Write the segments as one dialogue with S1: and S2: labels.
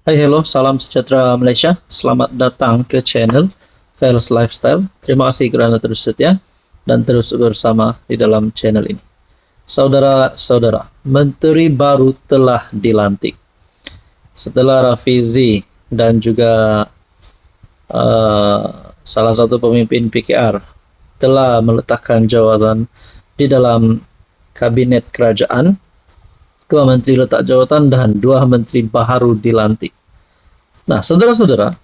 S1: Hai, hello, salam sejahtera Malaysia. Selamat datang ke channel Fels Lifestyle. Terima kasih kerana terus setia dan terus bersama di dalam channel ini. Saudara-saudara, Menteri baru telah dilantik. Setelah Rafizi dan juga salah satu pemimpin PKR telah meletakkan jawatan di dalam kabinet kerajaan, dua menteri letak jawatan dan dua menteri baru dilantik. Nah, saudara-saudara,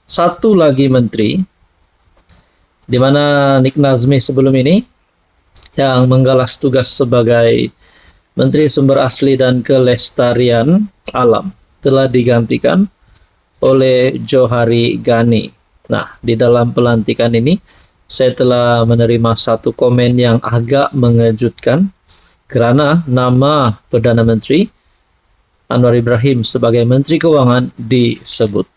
S1: satu lagi menteri, di mana Nik Nazmi sebelum ini yang menggalas tugas sebagai Menteri Sumber Asli dan Kelestarian Alam, telah digantikan oleh Johari Ghani. Nah, di dalam pelantikan ini, saya telah menerima satu komen yang agak mengejutkan, kerana nama Perdana Menteri Anwar Ibrahim sebagai Menteri Keuangan disebut.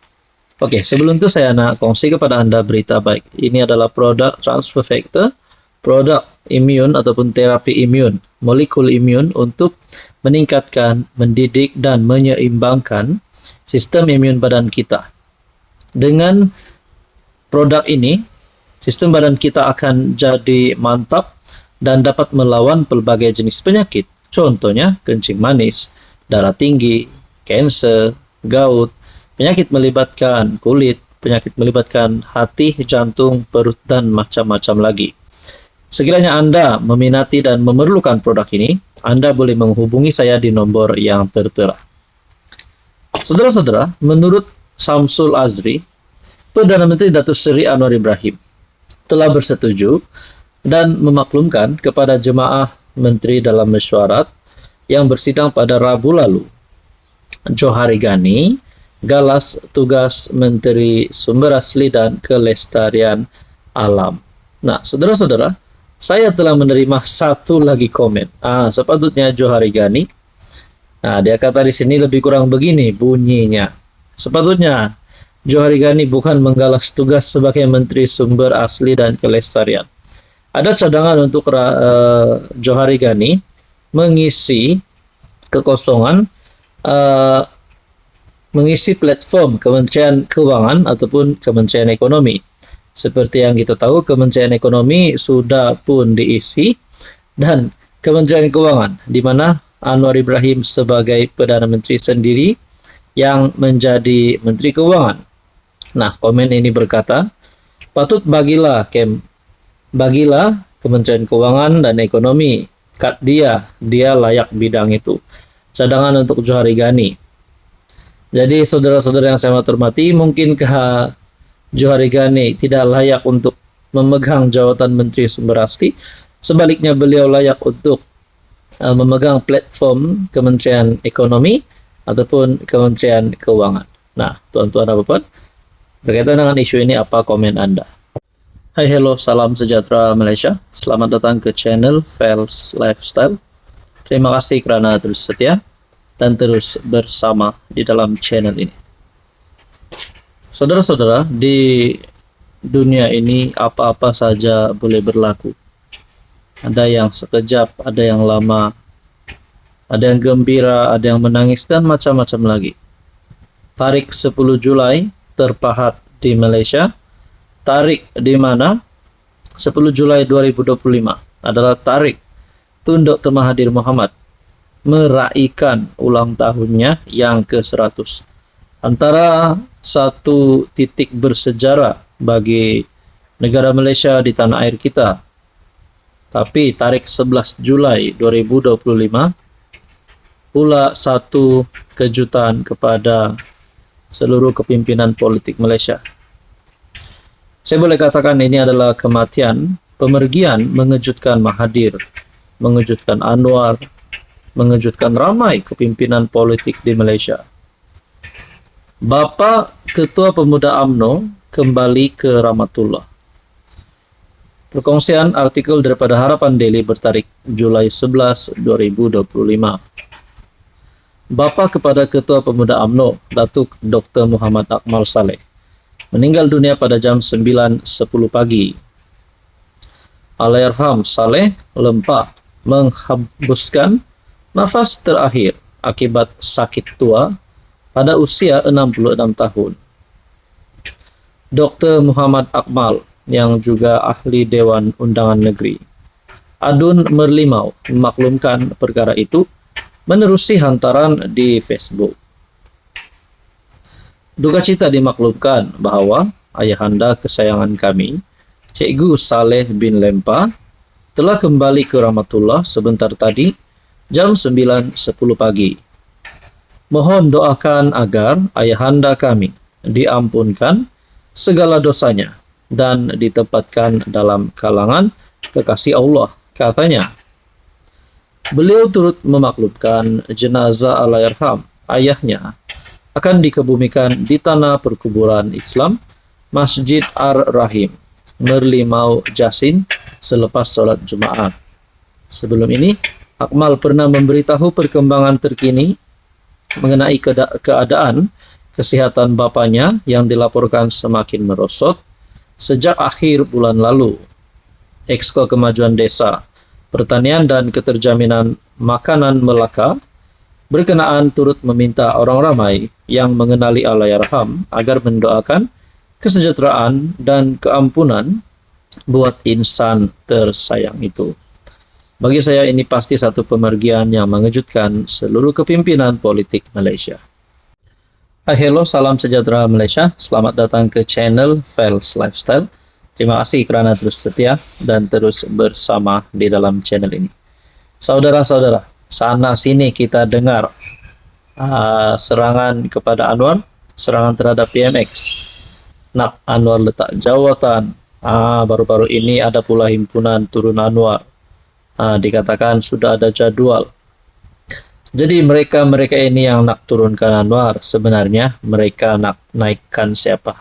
S1: Oke, sebelum itu saya nak kongsi kepada anda berita baik. Ini adalah produk transfer factor, produk imun ataupun terapi imun, molekul imun untuk meningkatkan, mendidik dan menyeimbangkan sistem imun badan kita. Dengan produk ini, sistem badan kita akan jadi mantap dan dapat melawan pelbagai jenis penyakit. Contohnya kencing manis, darah tinggi, kanser, gout, penyakit melibatkan kulit, penyakit melibatkan hati, jantung, perut, dan macam-macam lagi. Sekiranya anda meminati dan memerlukan produk ini, anda boleh menghubungi saya di nombor yang tertera. Saudara-saudara, menurut Samsul Azri, Perdana Menteri Datuk Seri Anwar Ibrahim telah bersetuju dan memaklumkan kepada jemaah menteri dalam mesyuarat yang bersidang pada Rabu lalu. Johari Ghani galas tugas Menteri Sumber Asli dan Kelestarian Alam. Nah, saudara-saudara, saya telah menerima satu lagi komen. Sepatutnya Johari Ghani, dia kata di sini lebih kurang begini bunyinya. Sepatutnya Johari Ghani bukan menggalas tugas sebagai Menteri Sumber Asli dan Kelestarian. Ada cadangan untuk Johari Ghani mengisi kekosongan, mengisi platform Kementerian Keuangan ataupun Kementerian Ekonomi. Seperti yang kita tahu, Kementerian Ekonomi sudah pun diisi dan Kementerian Keuangan, di mana Anwar Ibrahim sebagai Perdana Menteri sendiri yang menjadi Menteri Keuangan. Nah, komen ini berkata, patut bagilah Kementerian Keuangan dan Ekonomi, kat dia layak bidang itu. Cadangan untuk Johari Ghani. Jadi saudara-saudara yang saya hormati, mungkinkah Johari Ghani tidak layak untuk memegang jawatan Menteri Sumber Asli? Sebaliknya beliau layak untuk memegang platform Kementerian Ekonomi ataupun Kementerian Keuangan. Nah, tuan-tuan dan puan, berkaitan dengan isu ini, apa komen anda? Hai, hello, salam sejahtera Malaysia. Selamat datang ke channel Fels Lifestyle. Terima kasih kerana terus setia dan terus bersama di dalam channel ini. Saudara-saudara, di dunia ini apa-apa saja boleh berlaku. Ada yang sekejap, ada yang lama, ada yang gembira, ada yang menangis, dan macam-macam lagi. Tarik 10 Julai terpahat di Malaysia. Tarik di mana 10 Julai 2025 adalah tarik Tun Dr. Mahathir Mohamad meraihkan ulang tahunnya yang ke-100. Antara satu titik bersejarah bagi negara Malaysia di tanah air kita. Tapi tarik 11 Julai 2025 pula satu kejutan kepada seluruh kepimpinan politik Malaysia. Saya boleh katakan ini adalah kematian, pemergian mengejutkan Mahathir, mengejutkan Anwar, mengejutkan ramai kepimpinan politik di Malaysia. Bapa Ketua Pemuda UMNO kembali ke Rahmatullah. Perkongsian artikel daripada Harapan Daily bertarik Julai 11, 2025. Bapa kepada Ketua Pemuda UMNO, Datuk Dr. Muhammad Akmal Saleh, meninggal dunia pada jam 9.10 pagi. Allahyarham Saleh lemah menghembuskan nafas terakhir akibat sakit tua pada usia 66 tahun. Dr. Muhammad Akmal, yang juga ahli Dewan Undangan Negeri, Adun Merlimau, memaklumkan perkara itu menerusi hantaran di Facebook. Duka cita dimaklumkan bahwa ayahanda kesayangan kami, Cikgu Saleh bin Lempa, telah kembali ke rahmatullah sebentar tadi, jam 9.10 pagi. Mohon doakan agar ayahanda kami diampunkan segala dosanya dan ditempatkan dalam kalangan kekasih Allah, katanya. Beliau turut memaklumkan jenazah Allahyarham ayahnya akan dikebumikan di tanah perkuburan Islam Masjid Ar-Rahim, Merlimau Jasin, selepas sholat Jumat. Sebelum ini, Akmal pernah memberitahu perkembangan terkini mengenai keadaan kesehatan bapaknya yang dilaporkan semakin merosot sejak akhir bulan lalu. Exco Kemajuan Desa, Pertanian dan Keterjaminan Makanan Melaka berkenaan turut meminta orang ramai yang mengenali Allahyarham agar mendoakan kesejahteraan dan keampunan buat insan tersayang itu. Bagi saya ini pasti satu pemergian yang mengejutkan seluruh kepimpinan politik Malaysia. Hello, salam sejahtera Malaysia. Selamat datang ke channel Fels Lifestyle. Terima kasih kerana terus setia dan terus bersama di dalam channel ini. Saudara-saudara, sana sini kita dengar serangan kepada Anwar, serangan terhadap PMX. Nak Anwar letak jawatan. Baru-baru ini ada pula himpunan turun Anwar. Dikatakan sudah ada jadwal. Jadi mereka ini yang nak turunkan Anwar, sebenarnya mereka nak naikkan siapa?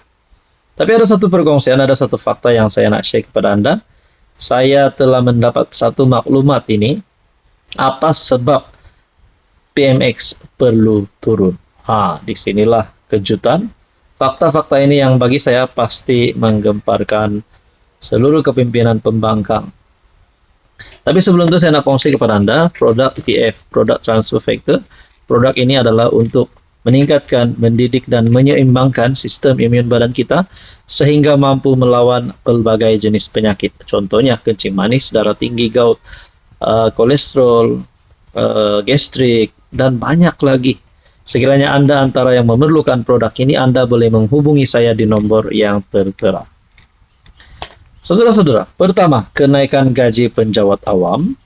S1: Tapi ada satu perkongsian, ada satu fakta yang saya nak share kepada Anda. Saya telah mendapat satu maklumat ini, apa sebab PMX perlu turun. Disinilah kejutan. Fakta-fakta ini yang bagi saya pasti menggemparkan seluruh kepimpinan pembangkang. Tapi sebelum itu saya nak kongsi kepada Anda produk TF, produk transfer factor. Produk ini adalah untuk meningkatkan, mendidik dan menyeimbangkan sistem imun badan kita sehingga mampu melawan pelbagai jenis penyakit. Contohnya kencing manis, darah tinggi, gout, kolesterol, gastrik dan banyak lagi. Sekiranya Anda antara yang memerlukan produk ini, Anda boleh menghubungi saya di nomor yang tertera. Saudara-saudara, pertama, kenaikan gaji penjawat awam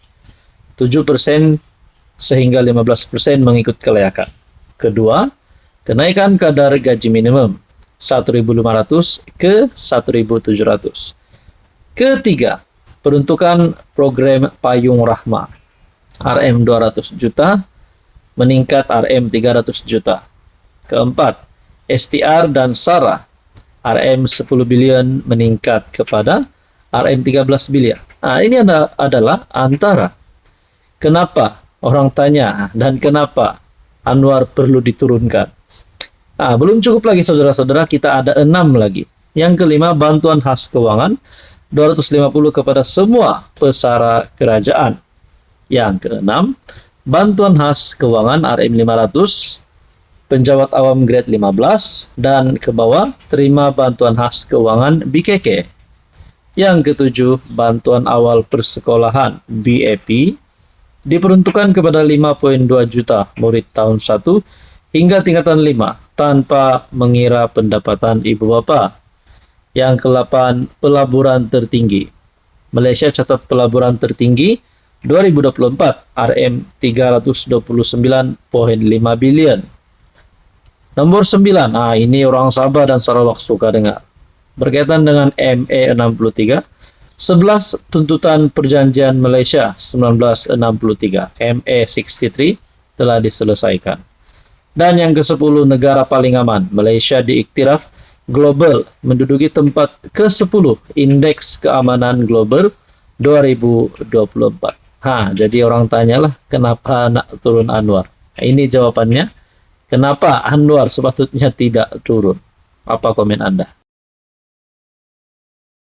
S1: 7% sehingga 15% mengikut kelayakan. Kedua, kenaikan kadar gaji minimum 1.500 ke 1.700. Ketiga, peruntukan program Payung Rahmah RM 200 juta meningkat RM 300 juta. Keempat, STR dan SARA RM 10 bilion meningkat kepada RM 13 bilion. Ini adalah antara kenapa orang tanya dan kenapa Anwar perlu diturunkan. Belum cukup lagi saudara-saudara, kita ada 6 lagi. Yang kelima, bantuan khas keuangan 250 kepada semua pesara kerajaan. Yang keenam, bantuan khas keuangan RM 500 penjawat awam grade 15 dan ke bawah terima bantuan khas keuangan BKK. Yang ketujuh, bantuan awal persekolahan BAP diperuntukkan kepada 5.2 juta murid tahun 1 hingga tingkatan 5 tanpa mengira pendapatan ibu bapa. Yang ke-8, pelaburan tertinggi. Malaysia catat pelaburan tertinggi 2024 RM 329.5 bilion. Nomor 9, ini orang Sabah dan Sarawak suka dengar. Berkaitan dengan MA 63, 11 tuntutan perjanjian Malaysia 1963, MA 63 telah diselesaikan. Dan yang ke-10, negara paling aman, Malaysia diiktiraf global menduduki tempat ke-10 Indeks Keamanan Global 2024. Jadi orang tanyalah kenapa nak turun Anwar. Ini jawabannya. Kenapa Anwar sepatutnya tidak turun? Apa komen Anda?